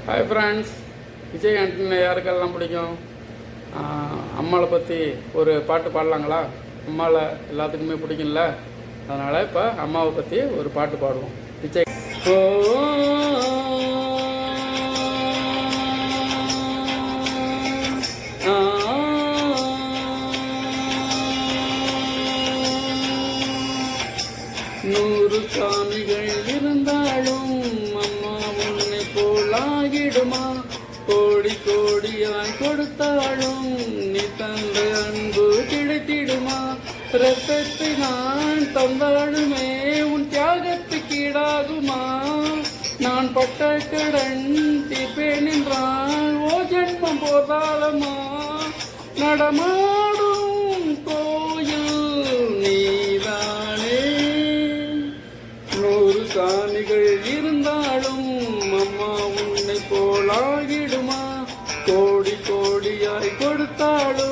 Hi friends, Vijay Antony யாருக்கெல்லாம் பிடிக்கும்? அம்மாவை பற்றி ஒரு பாட்டு பாடலாங்களா? அம்மாவை எல்லாத்துக்குமே பிடிக்கும்ல, அதனால் இப்போ அம்மாவை பற்றி ஒரு பாட்டு பாடுவோம். விஜய் நூறு சாமிகள் இருந்தாலும் அம்மா உன்னை போலாகிடுமா? கோடி கோடியாய் கொடுத்தாலும் நீ தந்த அன்பு கிடைத்திடுமா? ரத்தத்தை நான் தந்தாலுமே உன் தியாகத்துக்கு ஈடாகுமா? நான் பட்ட கடன் தீர்ப்பேன் என்றால் ஓ ஜென்மம் போதாலமா? நடமாடும் கோயில் நீதானே. நூறு சாமிகள் இருந்தாலும் அம்மா உன்னை போலாகிடுமா? கோடி கோடியாய் கொடுத்தாலும்